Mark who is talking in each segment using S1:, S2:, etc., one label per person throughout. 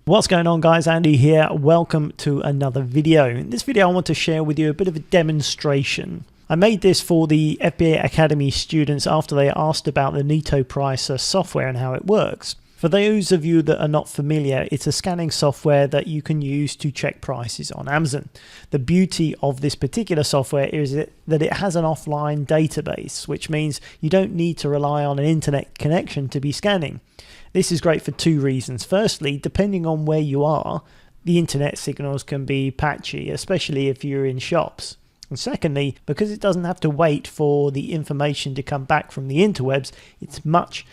S1: What's going on, guys? Andy here. Welcome to another video. In this video I want to share with you a bit of a demonstration. I made this for the FBA Academy students after they asked about the Neatopricer software and how it works. For those of you that are not familiar, it's a scanning software that you can use to check prices on Amazon. The beauty of this particular software is that it has an offline database, which means you don't need to rely on an internet connection to be scanning. This is great for two reasons. Firstly, depending on where you are, the internet signals can be patchy, especially if you're in shops. And secondly, because it doesn't have to wait for the information to come back from the interwebs, it's much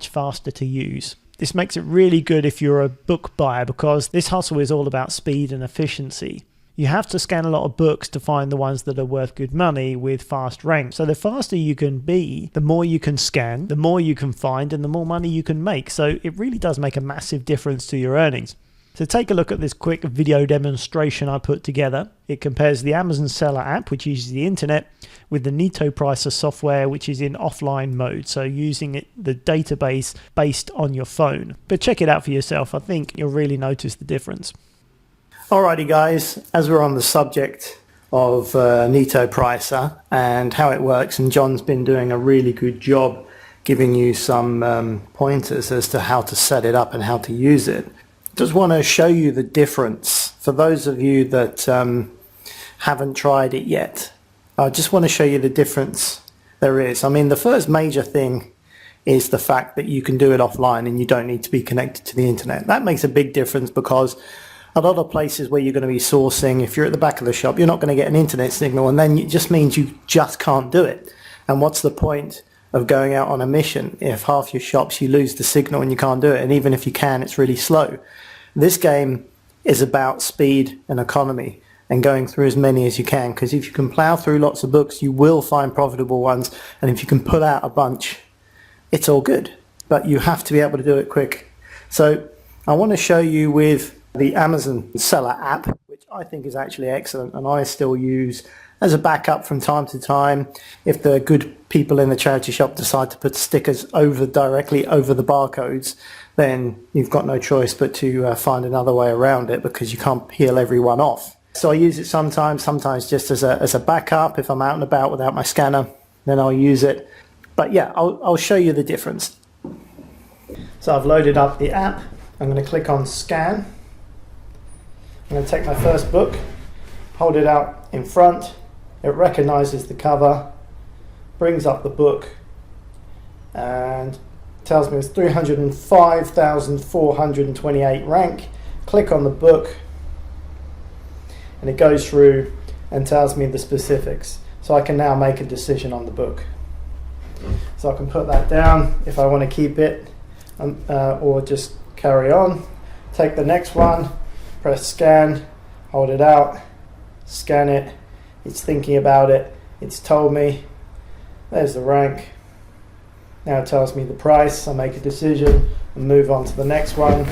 S1: faster to use. This makes it really good if you're a book buyer, because this hustle is all about speed and efficiency. You have to scan a lot of books to find the ones that are worth good money with fast ranks. So the faster you can be, the more you can scan, the more you can find, and the more money you can make. So it really does make a massive difference to your earnings. So take a look at this quick video demonstration I put together. It compares the Amazon Seller app, which uses the internet, with the Neatopricer software, which is in offline mode, so using the database based on your phone. But check it out for yourself. I think you'll really notice the difference.
S2: Alrighty guys, as we're on the subject of Neatopricer and how it works, and John's been doing a really good job giving you some pointers as to how to set it up and how to use it. Just want to show you the difference for those of you that haven't tried it yet. I just want to show you the difference there is. I mean, the first major thing is the fact that you can do it offline and you don't need to be connected to the internet. That makes a big difference, because a lot of places where you're going to be sourcing, if you're at the back of the shop, you're not going to get an internet signal, and then it just means you just can't do it. And what's the point of going out on a mission if half your shops you lose the signal and you can't do it, and even if you can, it's really slow. This game is about speed and economy and going through as many as you can, because if you can plow through lots of books, you will find profitable ones, and if you can pull out a bunch, it's all good. But you have to be able to do it quick. So I want to show you with the Amazon Seller app, which I think is actually excellent and I still use as a backup from time to time. If the good people in the charity shop decide to put stickers directly over the barcodes, then you've got no choice but to find another way around it, because you can't peel everyone off. So I use it sometimes just as a backup. If I'm out and about without my scanner, then I'll use it. But yeah, I'll show you the difference. So I've loaded up the app. I'm going to click on scan. I'm going to take my first book, hold it out in front. It recognizes the cover, brings up the book, and tells me it's 305,428 rank. Click on the book, and it goes through and tells me the specifics. So I can now make a decision on the book. So I can put that down if I want to keep it, or just carry on. Take the next one. Press scan, hold it out, scan it, it's thinking about it, it's told me, there's the rank, now it tells me the price. I make a decision and move on to the next one.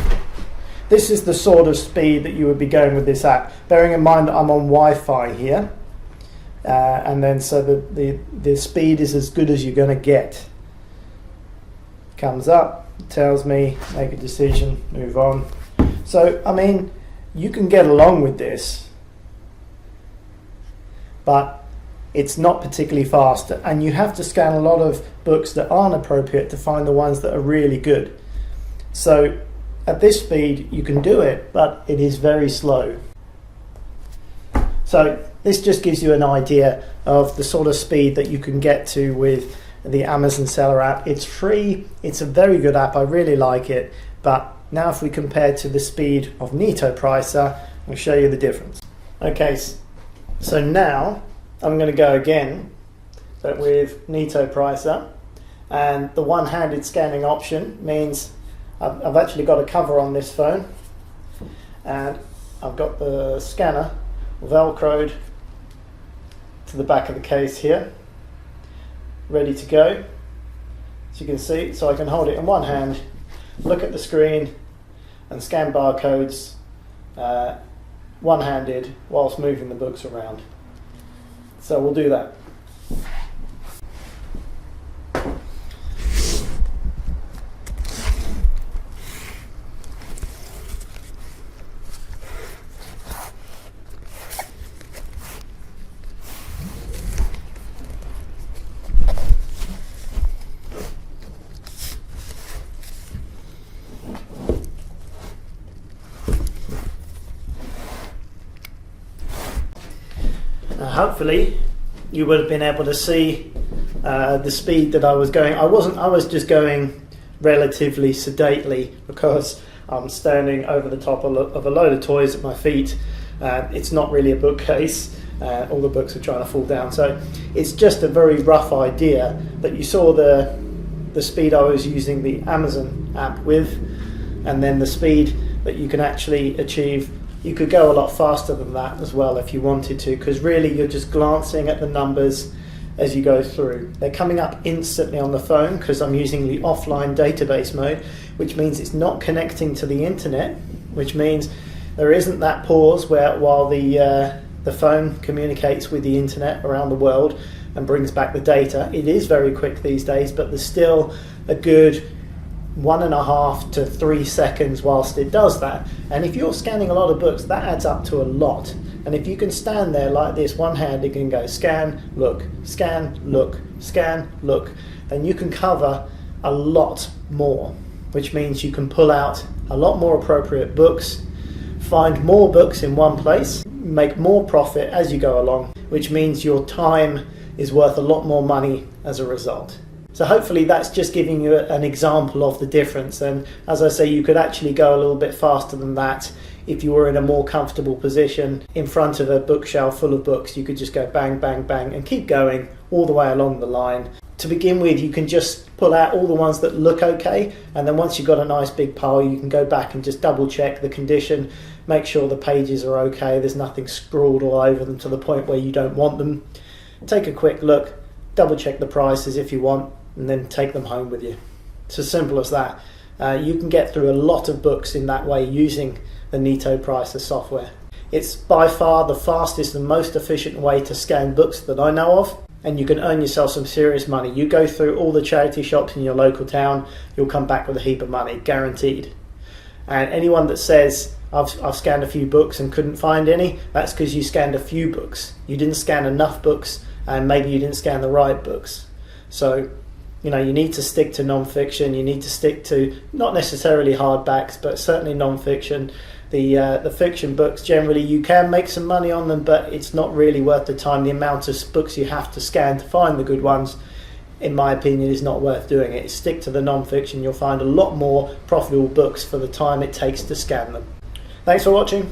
S2: This is the sort of speed that you would be going with this app, bearing in mind that I'm on Wi-Fi here, and then so the speed is as good as you're going to get. Comes up, tells me, make a decision, move on. So, I mean, you can get along with this, but it's not particularly fast, and you have to scan a lot of books that aren't appropriate to find the ones that are really good. So at this speed you can do it, but it is very slow. So this just gives you an idea of the sort of speed that you can get to with the Amazon Seller app. It's free, it's a very good app, I really like it, but now if we compare to the speed of Neatopricer, I'll show you the difference. Okay, so now I'm going to go again, but with Neatopricer, and the one-handed scanning option means I've actually got a cover on this phone, and I've got the scanner velcroed to the back of the case here, ready to go, as you can see. So I can hold it in one hand, look at the screen and scan barcodes one-handed whilst moving the books around. So we'll do that. hopefully you would have been able to see the speed that I was going. I was just going relatively sedately because I'm standing over the top of a load of toys at my feet. It's not really a bookcase. All the books are trying to fall down. So it's just a very rough idea that you saw the speed I was using the Amazon app with, and then the speed that you can actually achieve. You could go a lot faster than that as well if you wanted to, because really you're just glancing at the numbers as you go through. They're coming up instantly on the phone because I'm using the offline database mode, which means it's not connecting to the internet, which means there isn't that pause while the phone communicates with the internet around the world and brings back the data. It is very quick these days, but there's still a good 1.5 to 3 seconds whilst it does that. And if you're scanning a lot of books, that adds up to a lot. And if you can stand there like this, one-handed, can go scan, look, scan, look, scan, look, then you can cover a lot more, which means you can pull out a lot more appropriate books, find more books in one place, make more profit as you go along, which means your time is worth a lot more money as a result. So hopefully that's just giving you an example of the difference. And as I say, you could actually go a little bit faster than that if you were in a more comfortable position in front of a bookshelf full of books. You could just go bang, bang, bang and keep going all the way along the line. To begin with, you can just pull out all the ones that look okay, and then once you've got a nice big pile, you can go back and just double check the condition, make sure the pages are okay, there's nothing scrawled all over them to the point where you don't want them. Take a quick look, double check the prices if you want, and then take them home with you. It's as simple as that. You can get through a lot of books in that way using the Neatopricer software. It's by far the fastest and most efficient way to scan books that I know of, and you can earn yourself some serious money. You go through all the charity shops in your local town, you'll come back with a heap of money, guaranteed. And anyone that says, I've scanned a few books and couldn't find any, that's because you scanned a few books. You didn't scan enough books, and maybe you didn't scan the right books. So, you need to stick to non-fiction. You need to stick to not necessarily hardbacks, but certainly non-fiction. The fiction books, generally you can make some money on them, but it's not really worth the time. The amount of books you have to scan to find the good ones, in my opinion, is not worth doing it. Stick to the non-fiction. You'll find a lot more profitable books for the time it takes to scan them. Thanks for watching.